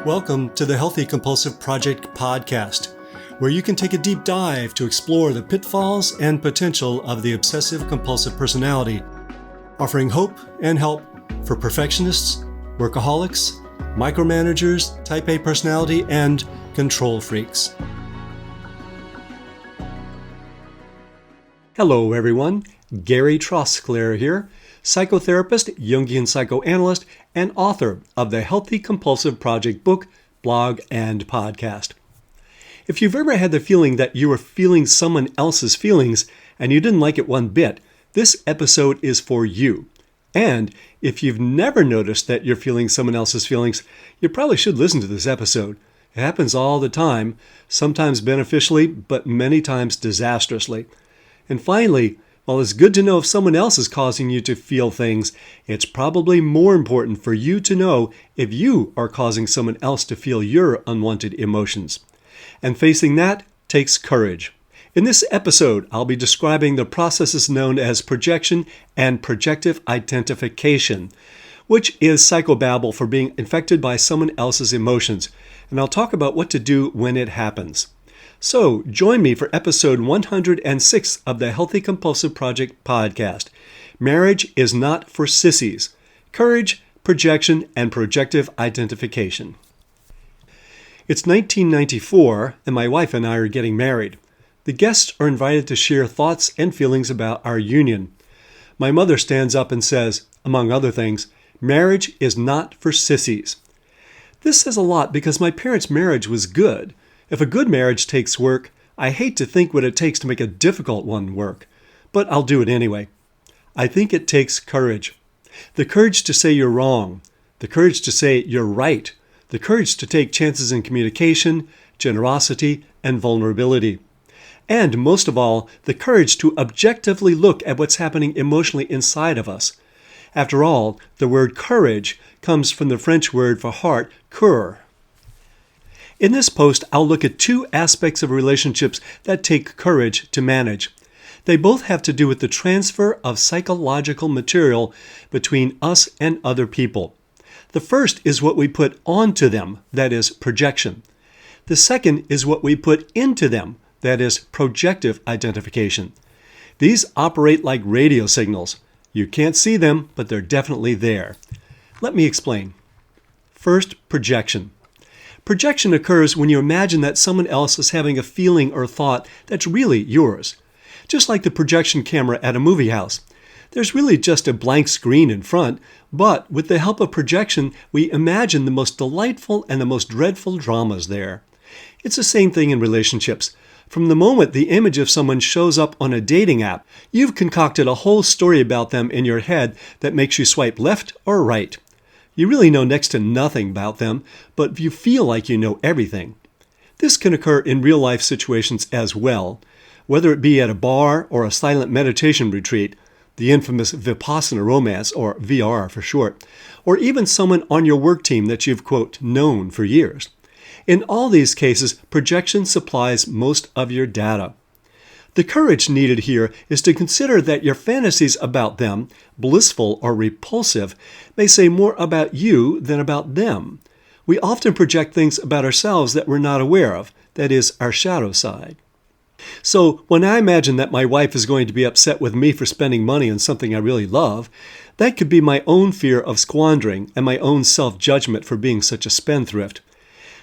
Welcome to the Healthy Compulsive Project podcast, where you can take a deep dive to explore the pitfalls and potential of the obsessive-compulsive personality, offering hope and help for perfectionists, workaholics, micromanagers, type A personality, and control freaks. Hello, everyone. Gary Trosclair here, psychotherapist, Jungian psychoanalyst, and author of the Healthy Compulsive Project book, blog, and podcast. If you've ever had the feeling that you were feeling someone else's feelings and you didn't like it one bit, this episode is for you. And if you've never noticed that you're feeling someone else's feelings, you probably should listen to this episode. It happens all the time, sometimes beneficially, but many times disastrously. And finally, while it's good to know if someone else is causing you to feel things, it's probably more important for you to know if you are causing someone else to feel your unwanted emotions. And facing that takes courage. In this episode, I'll be describing the processes known as projection and projective identification, which is psychobabble for being infected by someone else's emotions. And I'll talk about what to do when it happens. So, join me for episode 106 of the Healthy Compulsive Project podcast. Marriage is not for sissies. Courage, projection, and projective identification. It's 1994, and my wife and I are getting married. The guests are invited to share thoughts and feelings about our union. My mother stands up and says, among other things, marriage is not for sissies. This says a lot because my parents' marriage was good. If a good marriage takes work, I hate to think what it takes to make a difficult one work, but I'll do it anyway. I think it takes courage. The courage to say you're wrong, the courage to say you're right, the courage to take chances in communication, generosity, and vulnerability. And most of all, the courage to objectively look at what's happening emotionally inside of us. After all, the word courage comes from the French word for heart, cœur. In this post, I'll look at two aspects of relationships that take courage to manage. They both have to do with the transfer of psychological material between us and other people. The first is what we put onto them, that is, projection. The second is what we put into them, that is, projective identification. These operate like radio signals. You can't see them, but they're definitely there. Let me explain. First, projection. Projection occurs when you imagine that someone else is having a feeling or thought that's really yours. Just like the projection camera at a movie house. There's really just a blank screen in front, but with the help of projection, we imagine the most delightful and the most dreadful dramas there. It's the same thing in relationships. From the moment the image of someone shows up on a dating app, you've concocted a whole story about them in your head that makes you swipe left or right. You really know next to nothing about them, but you feel like you know everything. This can occur in real-life situations as well, whether it be at a bar or a silent meditation retreat, the infamous Vipassana romance, or VR for short, or even someone on your work team that you've, quote, known for years. In all these cases, projection supplies most of your data. The courage needed here is to consider that your fantasies about them, blissful or repulsive, may say more about you than about them. We often project things about ourselves that we're not aware of, that is, our shadow side. So when I imagine that my wife is going to be upset with me for spending money on something I really love, that could be my own fear of squandering and my own self-judgment for being such a spendthrift.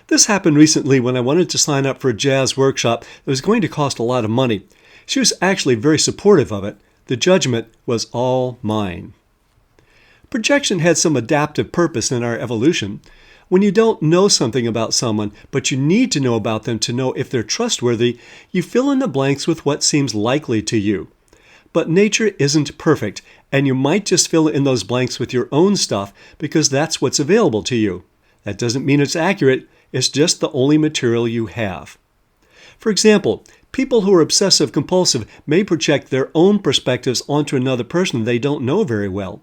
This happened recently when I wanted to sign up for a jazz workshop that was going to cost a lot of money. She was actually very supportive of it. The judgment was all mine. Projection had some adaptive purpose in our evolution. When you don't know something about someone, but you need to know about them to know if they're trustworthy, you fill in the blanks with what seems likely to you. But nature isn't perfect, and you might just fill in those blanks with your own stuff because that's what's available to you. That doesn't mean it's accurate, it's just the only material you have. For example, people who are obsessive-compulsive may project their own perspectives onto another person they don't know very well.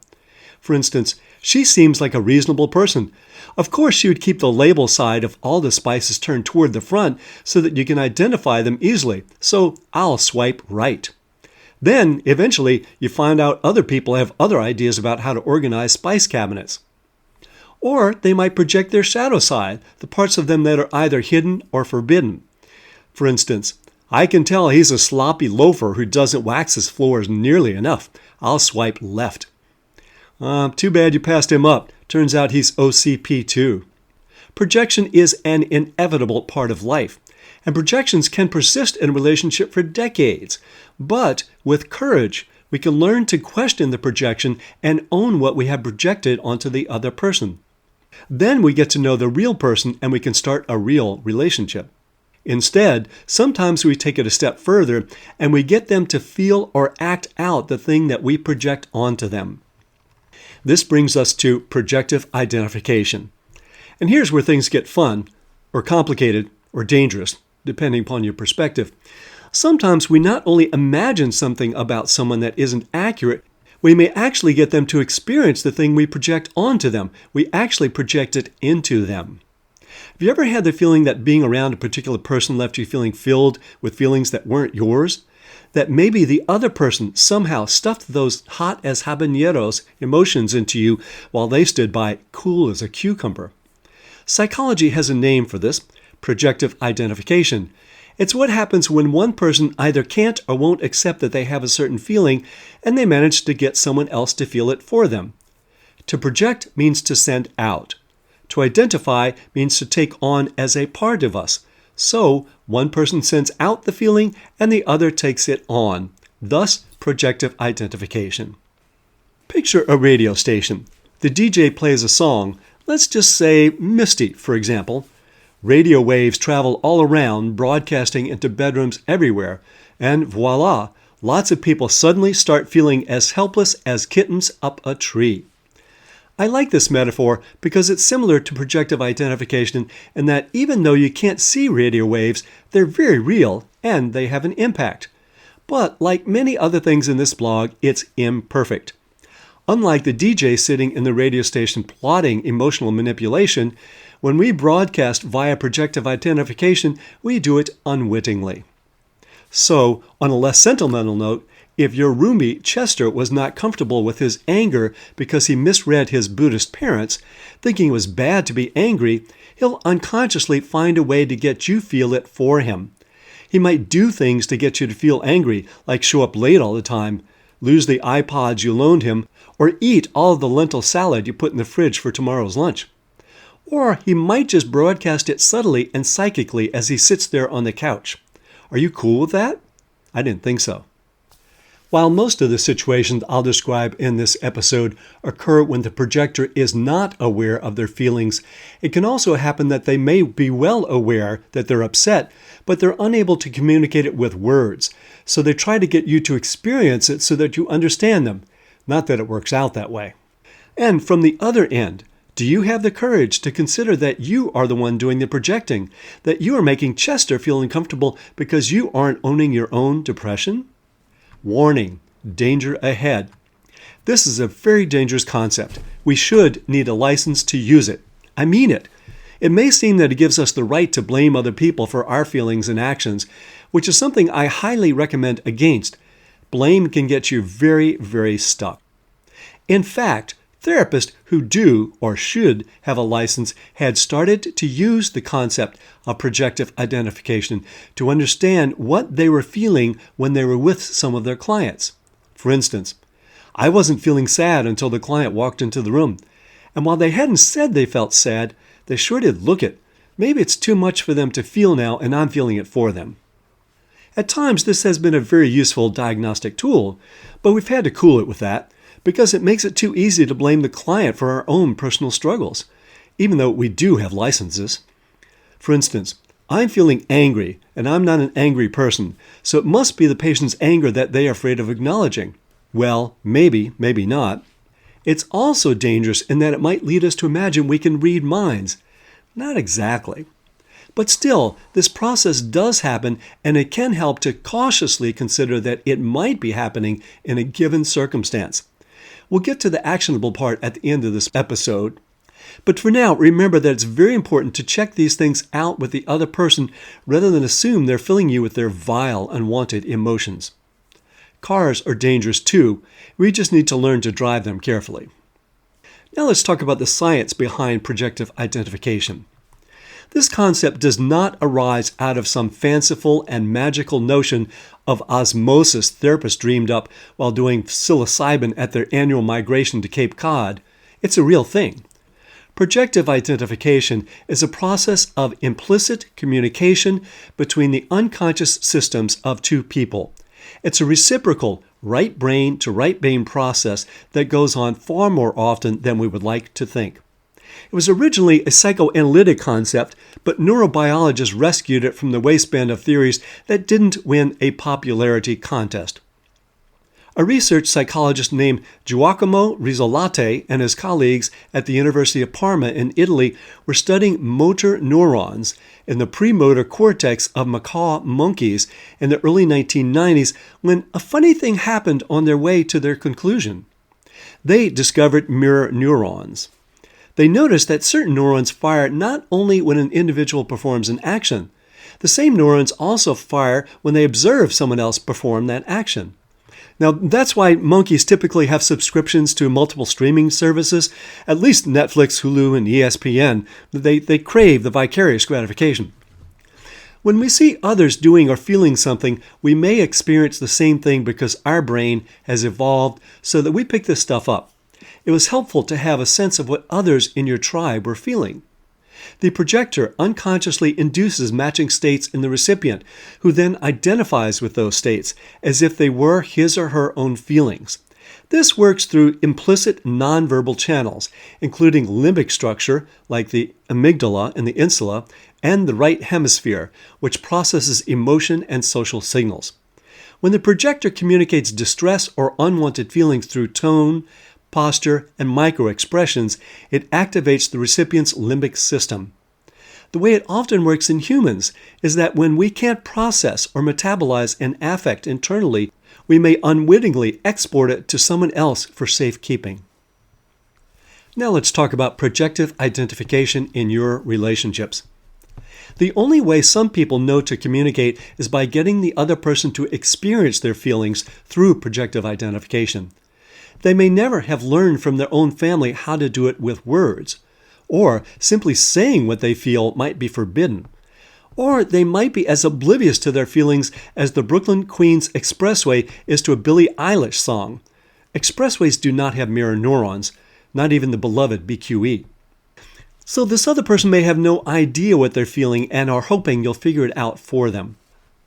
For instance, she seems like a reasonable person. Of course, she would keep the label side of all the spices turned toward the front so that you can identify them easily. So I'll swipe right. Then, eventually, you find out other people have other ideas about how to organize spice cabinets. Or they might project their shadow side, the parts of them that are either hidden or forbidden. For instance, I can tell he's a sloppy loafer who doesn't wax his floors nearly enough. I'll swipe left. Too bad you passed him up. Turns out he's OCP too. Projection is an inevitable part of life, and projections can persist in a relationship for decades. But with courage, we can learn to question the projection and own what we have projected onto the other person. Then we get to know the real person and we can start a real relationship. Instead, sometimes we take it a step further and we get them to feel or act out the thing that we project onto them. This brings us to projective identification. And here's where things get fun, or complicated, or dangerous, depending upon your perspective. Sometimes we not only imagine something about someone that isn't accurate, we may actually get them to experience the thing we project onto them. We actually project it into them. Have you ever had the feeling that being around a particular person left you feeling filled with feelings that weren't yours? That maybe the other person somehow stuffed those hot as habaneros emotions into you while they stood by cool as a cucumber? Psychology has a name for this: projective identification. It's what happens when one person either can't or won't accept that they have a certain feeling and they manage to get someone else to feel it for them. To project means to send out. To identify means to take on as a part of us. So, one person sends out the feeling and the other takes it on. Thus, projective identification. Picture a radio station. The DJ plays a song. Let's just say Misty, for example. Radio waves travel all around, broadcasting into bedrooms everywhere. And voila, lots of people suddenly start feeling as helpless as kittens up a tree. I like this metaphor because it's similar to projective identification in that even though you can't see radio waves, they're very real and they have an impact. But like many other things in this blog, it's imperfect. Unlike the DJ sitting in the radio station plotting emotional manipulation, when we broadcast via projective identification, we do it unwittingly. So, on a less sentimental note, if your roomie Chester was not comfortable with his anger because he misread his Buddhist parents, thinking it was bad to be angry, he'll unconsciously find a way to get you feel it for him. He might do things to get you to feel angry, like show up late all the time, lose the iPods you loaned him, or eat all of the lentil salad you put in the fridge for tomorrow's lunch. Or he might just broadcast it subtly and psychically as he sits there on the couch. Are you cool with that? I didn't think so. While most of the situations I'll describe in this episode occur when the projector is not aware of their feelings, it can also happen that they may be well aware that they're upset, but they're unable to communicate it with words. So they try to get you to experience it so that you understand them. Not that it works out that way. And from the other end, do you have the courage to consider that you are the one doing the projecting, that you are making Chester feel uncomfortable because you aren't owning your own depression? Warning, danger ahead. This is a very dangerous concept. We should need a license to use it. I mean it. It may seem that it gives us the right to blame other people for our feelings and actions, which is something I highly recommend against. Blame can get you very, very stuck. In fact, therapists who do or should have a license had started to use the concept of projective identification to understand what they were feeling when they were with some of their clients. For instance, I wasn't feeling sad until the client walked into the room. And while they hadn't said they felt sad, they sure did look it. Maybe it's too much for them to feel now and I'm feeling it for them. At times, this has been a very useful diagnostic tool, but we've had to cool it with that, because it makes it too easy to blame the client for our own personal struggles, even though we do have licenses. For instance, I'm feeling angry, and I'm not an angry person, so it must be the patient's anger that they are afraid of acknowledging. Well, maybe, maybe not. It's also dangerous in that it might lead us to imagine we can read minds. Not exactly. But still, this process does happen, and it can help to cautiously consider that it might be happening in a given circumstance. We'll get to the actionable part at the end of this episode. But for now, remember that it's very important to check these things out with the other person rather than assume they're filling you with their vile, unwanted emotions. Cars are dangerous too. We just need to learn to drive them carefully. Now let's talk about the science behind projective identification. This concept does not arise out of some fanciful and magical notion of osmosis therapists dreamed up while doing psilocybin at their annual migration to Cape Cod. It's a real thing. Projective identification is a process of implicit communication between the unconscious systems of two people. It's a reciprocal right brain to right brain process that goes on far more often than we would like to think. It was originally a psychoanalytic concept, but neurobiologists rescued it from the waistband of theories that didn't win a popularity contest. A research psychologist named Giacomo Rizzolatti and his colleagues at the University of Parma in Italy were studying motor neurons in the premotor cortex of macaque monkeys in the early 1990s when a funny thing happened on their way to their conclusion. They discovered mirror neurons. They noticed that certain neurons fire not only when an individual performs an action. The same neurons also fire when they observe someone else perform that action. Now, that's why monkeys typically have subscriptions to multiple streaming services, at least Netflix, Hulu, and ESPN. They crave the vicarious gratification. When we see others doing or feeling something, we may experience the same thing because our brain has evolved so that we pick this stuff up. It was helpful to have a sense of what others in your tribe were feeling. The projector unconsciously induces matching states in the recipient, who then identifies with those states as if they were his or her own feelings. This works through implicit nonverbal channels, including limbic structure, like the amygdala and the insula, and the right hemisphere, which processes emotion and social signals. When the projector communicates distress or unwanted feelings through tone, posture, and microexpressions, it activates the recipient's limbic system. The way it often works in humans is that when we can't process or metabolize an affect internally, we may unwittingly export it to someone else for safekeeping. Now let's talk about projective identification in your relationships. The only way some people know to communicate is by getting the other person to experience their feelings through projective identification. They may never have learned from their own family how to do it with words, or simply saying what they feel might be forbidden, or they might be as oblivious to their feelings as the Brooklyn Queens Expressway is to a Billie Eilish song. Expressways do not have mirror neurons, not even the beloved BQE. So this other person may have no idea what they're feeling and are hoping you'll figure it out for them.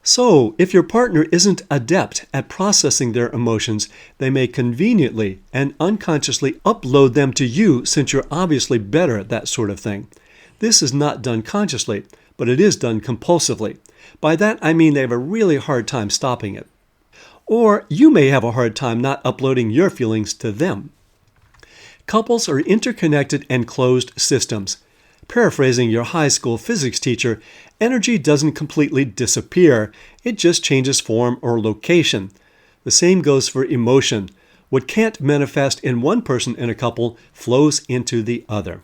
So, if your partner isn't adept at processing their emotions, they may conveniently and unconsciously upload them to you since you're obviously better at that sort of thing. This is not done consciously, but it is done compulsively. By that, I mean they have a really hard time stopping it. Or you may have a hard time not uploading your feelings to them. Couples are interconnected and closed systems. Paraphrasing your high school physics teacher, energy doesn't completely disappear, it just changes form or location. The same goes for emotion. What can't manifest in one person in a couple flows into the other.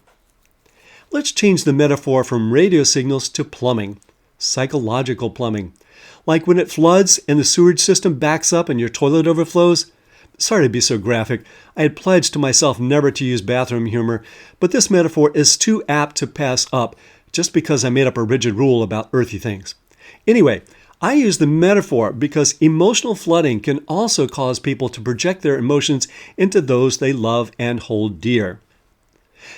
Let's change the metaphor from radio signals to plumbing, psychological plumbing. Like when it floods and the sewage system backs up and your toilet overflows. Sorry to be so graphic. I had pledged to myself never to use bathroom humor, but this metaphor is too apt to pass up just because I made up a rigid rule about earthy things. Anyway, I use the metaphor because emotional flooding can also cause people to project their emotions into those they love and hold dear.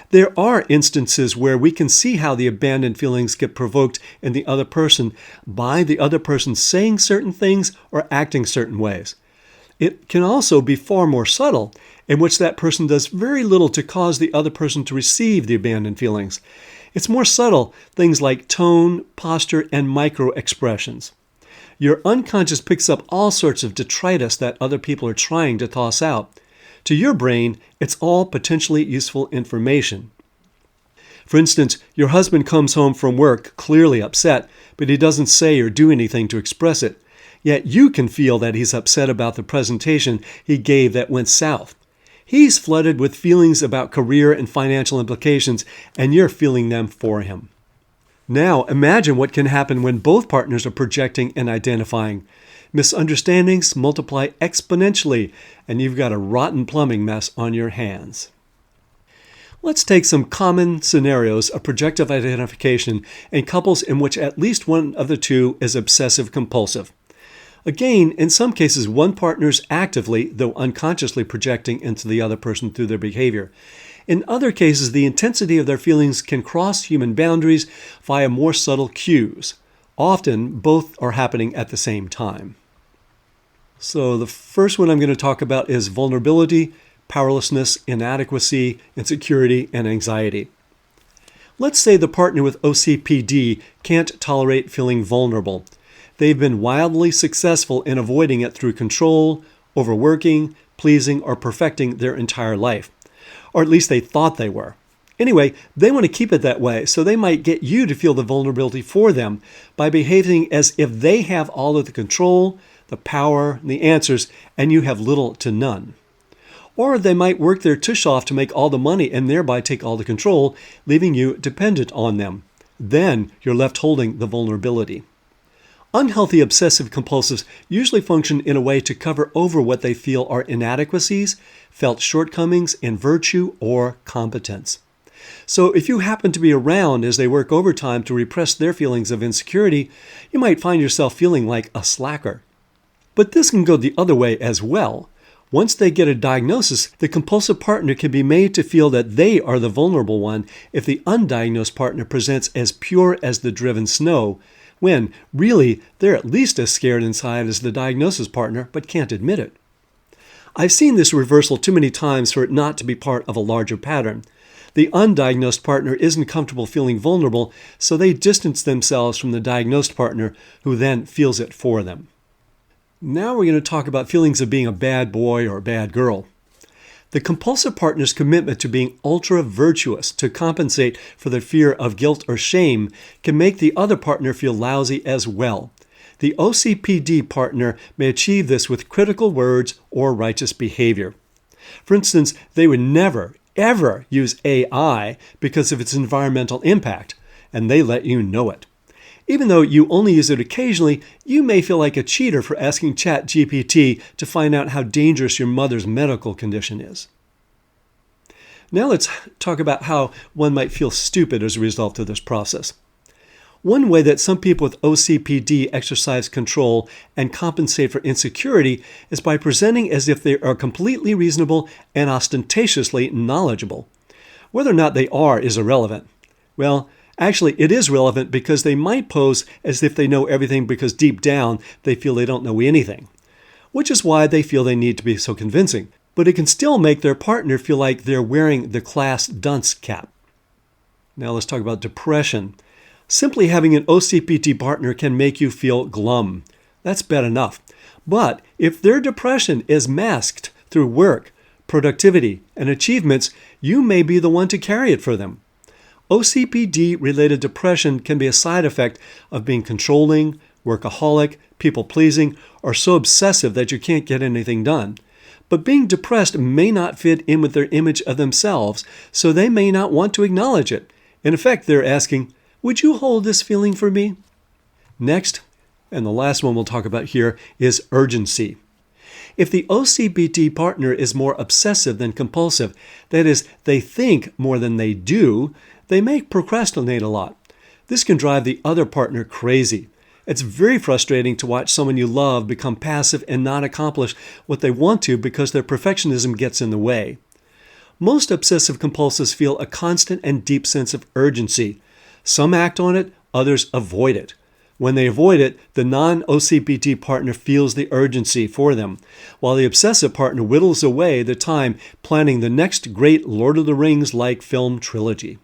There are instances where we can see how the abandoned feelings get provoked in the other person by the other person saying certain things or acting certain ways. It can also be far more subtle, in which that person does very little to cause the other person to receive the abandoned feelings. It's more subtle, things like tone, posture, and micro-expressions. Your unconscious picks up all sorts of detritus that other people are trying to toss out. To your brain, it's all potentially useful information. For instance, your husband comes home from work clearly upset, but he doesn't say or do anything to express it. Yet you can feel that he's upset about the presentation he gave that went south. He's flooded with feelings about career and financial implications, and you're feeling them for him. Now, imagine what can happen when both partners are projecting and identifying. Misunderstandings multiply exponentially, and you've got a rotten plumbing mess on your hands. Let's take some common scenarios of projective identification in couples in which at least one of the two is obsessive-compulsive. Again, in some cases, one partner is actively, though unconsciously, projecting into the other person through their behavior. In other cases, the intensity of their feelings can cross human boundaries via more subtle cues. Often, both are happening at the same time. So the first one I'm going to talk about is vulnerability, powerlessness, inadequacy, insecurity, and anxiety. Let's say the partner with OCPD can't tolerate feeling vulnerable. They've been wildly successful in avoiding it through control, overworking, pleasing, or perfecting their entire life. Or at least they thought they were. Anyway, they want to keep it that way, so they might get you to feel the vulnerability for them by behaving as if they have all of the control, the power, and the answers, and you have little to none. Or they might work their tush off to make all the money and thereby take all the control, leaving you dependent on them. Then you're left holding the vulnerability. Unhealthy obsessive-compulsives usually function in a way to cover over what they feel are inadequacies, felt shortcomings in virtue, or competence. So if you happen to be around as they work overtime to repress their feelings of insecurity, you might find yourself feeling like a slacker. But this can go the other way as well. Once they get a diagnosis, the compulsive partner can be made to feel that they are the vulnerable one if the undiagnosed partner presents as pure as the driven snow, when, really, they're at least as scared inside as the diagnosis partner, but can't admit it. I've seen this reversal too many times for it not to be part of a larger pattern. The undiagnosed partner isn't comfortable feeling vulnerable, so they distance themselves from the diagnosed partner, who then feels it for them. Now we're going to talk about feelings of being a bad boy or a bad girl. The compulsive partner's commitment to being ultra-virtuous to compensate for the fear of guilt or shame can make the other partner feel lousy as well. The OCPD partner may achieve this with critical words or righteous behavior. For instance, they would never, ever use AI because of its environmental impact, and they let you know it. Even though you only use it occasionally, you may feel like a cheater for asking ChatGPT to find out how dangerous your mother's medical condition is. Now let's talk about how one might feel stupid as a result of this process. One way that some people with OCPD exercise control and compensate for insecurity is by presenting as if they are completely reasonable and ostentatiously knowledgeable. Whether or not they are is irrelevant. Well, actually, it is relevant because they might pose as if they know everything because deep down they feel they don't know anything, which is why they feel they need to be so convincing. But it can still make their partner feel like they're wearing the class dunce cap. Now let's talk about depression. Simply having an OCPD partner can make you feel glum. That's bad enough. But if their depression is masked through work, productivity, and achievements, you may be the one to carry it for them. OCPD-related depression can be a side effect of being controlling, workaholic, people-pleasing, or so obsessive that you can't get anything done. But being depressed may not fit in with their image of themselves, so they may not want to acknowledge it. In effect, they're asking, "Would you hold this feeling for me?" Next, and the last one we'll talk about here, is urgency. If the OCPD partner is more obsessive than compulsive, that is, they think more than they do, they may procrastinate a lot. This can drive the other partner crazy. It's very frustrating to watch someone you love become passive and not accomplish what they want to because their perfectionism gets in the way. Most obsessive-compulsives feel a constant and deep sense of urgency. Some act on it, others avoid it. When they avoid it, the non-OCPD partner feels the urgency for them, while the obsessive partner whittles away the time planning the next great Lord of the Rings-like film trilogy.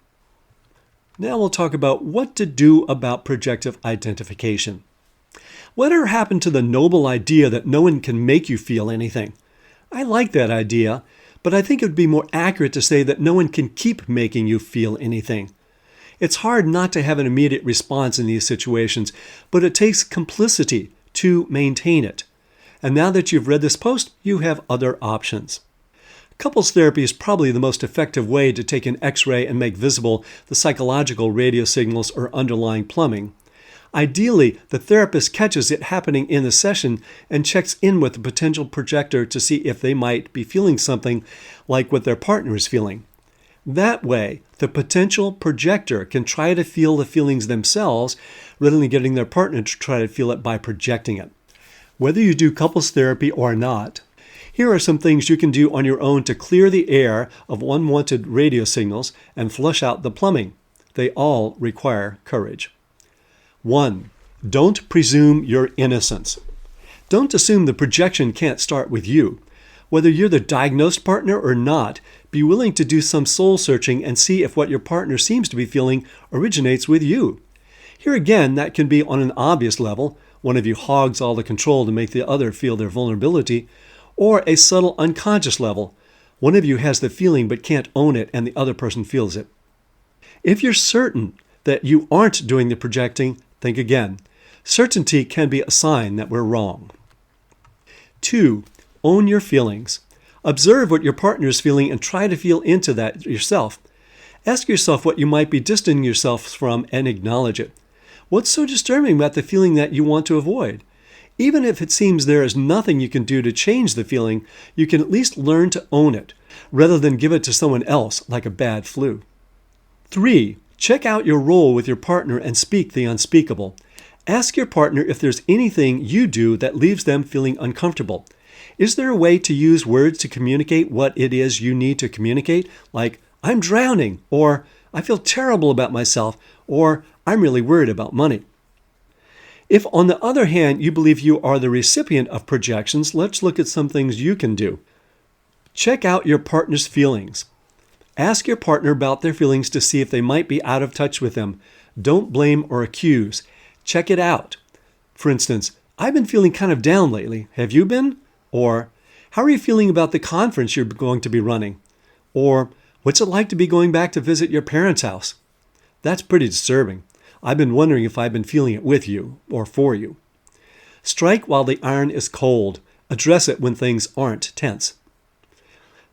Now we'll talk about what to do about projective identification. Whatever happened to the noble idea that no one can make you feel anything? I like that idea, but I think it would be more accurate to say that no one can keep making you feel anything. It's hard not to have an immediate response in these situations, but it takes complicity to maintain it. And now that you've read this post, you have other options. Couples therapy is probably the most effective way to take an X-ray and make visible the psychological radio signals or underlying plumbing. Ideally, the therapist catches it happening in the session and checks in with the potential projector to see if they might be feeling something like what their partner is feeling. That way, the potential projector can try to feel the feelings themselves rather than getting their partner to try to feel it by projecting it. Whether you do couples therapy or not, here are some things you can do on your own to clear the air of unwanted radio signals and flush out the plumbing. They all require courage. 1. Don't presume your innocence. Don't assume the projection can't start with you. Whether you're the diagnosed partner or not, be willing to do some soul searching and see if what your partner seems to be feeling originates with you. Here again, that can be on an obvious level. One of you hogs all the control to make the other feel their vulnerability, or a subtle unconscious level. One of you has the feeling but can't own it and the other person feels it. If you're certain that you aren't doing the projecting, think again. Certainty can be a sign that we're wrong. 2. Own your feelings. Observe what your partner is feeling and try to feel into that yourself. Ask yourself what you might be distancing yourself from and acknowledge it. What's so disturbing about the feeling that you want to avoid? Even if it seems there is nothing you can do to change the feeling, you can at least learn to own it, rather than give it to someone else like a bad flu. 3. Check out your role with your partner and speak the unspeakable. Ask your partner if there's anything you do that leaves them feeling uncomfortable. Is there a way to use words to communicate what it is you need to communicate, like, I'm drowning, or I feel terrible about myself, or I'm really worried about money? If, on the other hand, you believe you are the recipient of projections, let's look at some things you can do. Check out your partner's feelings. Ask your partner about their feelings to see if they might be out of touch with them. Don't blame or accuse. Check it out. For instance, I've been feeling kind of down lately. Have you been? Or, how are you feeling about the conference you're going to be running? Or, what's it like to be going back to visit your parents' house? That's pretty disturbing. I've been wondering if I've been feeling it with you or for you. Strike while the iron is cold. Address it when things aren't tense.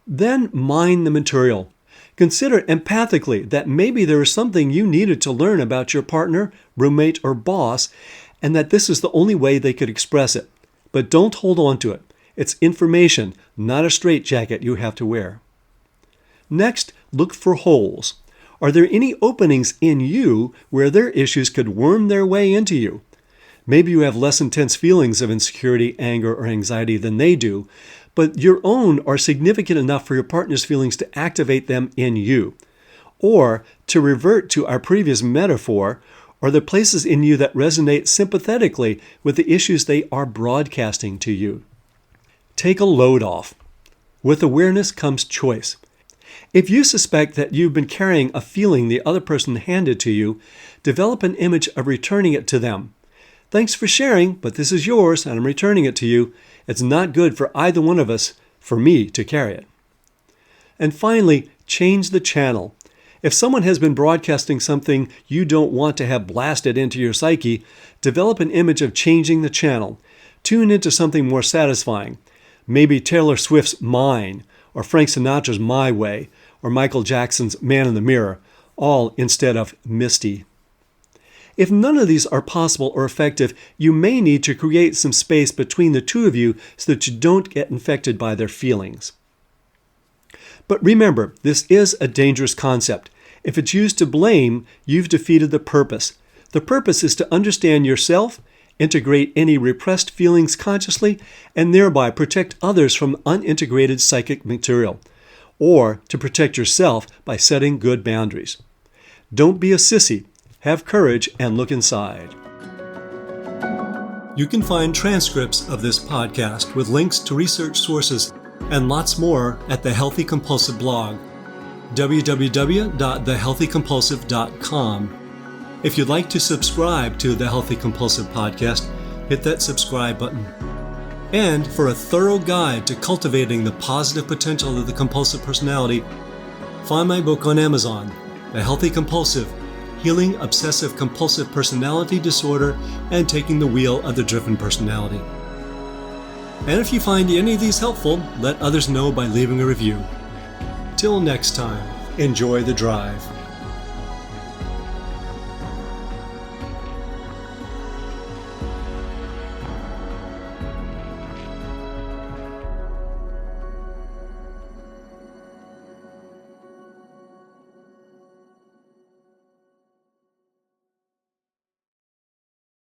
Then mine the material. Consider empathically that maybe there is something you needed to learn about your partner, roommate, or boss, and that this is the only way they could express it. But don't hold on to it. It's information, not a straitjacket you have to wear. Next, look for holes. Are there any openings in you where their issues could worm their way into you? Maybe you have less intense feelings of insecurity, anger, or anxiety than they do, but your own are significant enough for your partner's feelings to activate them in you. Or, to revert to our previous metaphor, are there places in you that resonate sympathetically with the issues they are broadcasting to you? Take a load off. With awareness comes choice. If you suspect that you've been carrying a feeling the other person handed to you, develop an image of returning it to them. Thanks for sharing, but this is yours and I'm returning it to you. It's not good for either one of us, for me to carry it. And finally, change the channel. If someone has been broadcasting something you don't want to have blasted into your psyche, develop an image of changing the channel. Tune into something more satisfying. Maybe Taylor Swift's Mine, or Frank Sinatra's My Way, or Michael Jackson's Man in the Mirror, all instead of Misty. If none of these are possible or effective, you may need to create some space between the two of you so that you don't get infected by their feelings. But remember, this is a dangerous concept. If it's used to blame, you've defeated the purpose. The purpose is to understand yourself, integrate any repressed feelings consciously, and thereby protect others from unintegrated psychic material, or to protect yourself by setting good boundaries. Don't be a sissy. Have courage and look inside. You can find transcripts of this podcast with links to research sources and lots more at the Healthy Compulsive blog, www.thehealthycompulsive.com. If you'd like to subscribe to the Healthy Compulsive podcast, hit that subscribe button. And for a thorough guide to cultivating the positive potential of the compulsive personality, find my book on Amazon, The Healthy Compulsive: Healing Obsessive-Compulsive Personality Disorder and Taking the Wheel of the Driven Personality. And if you find any of these helpful, let others know by leaving a review. Till next time, enjoy the drive.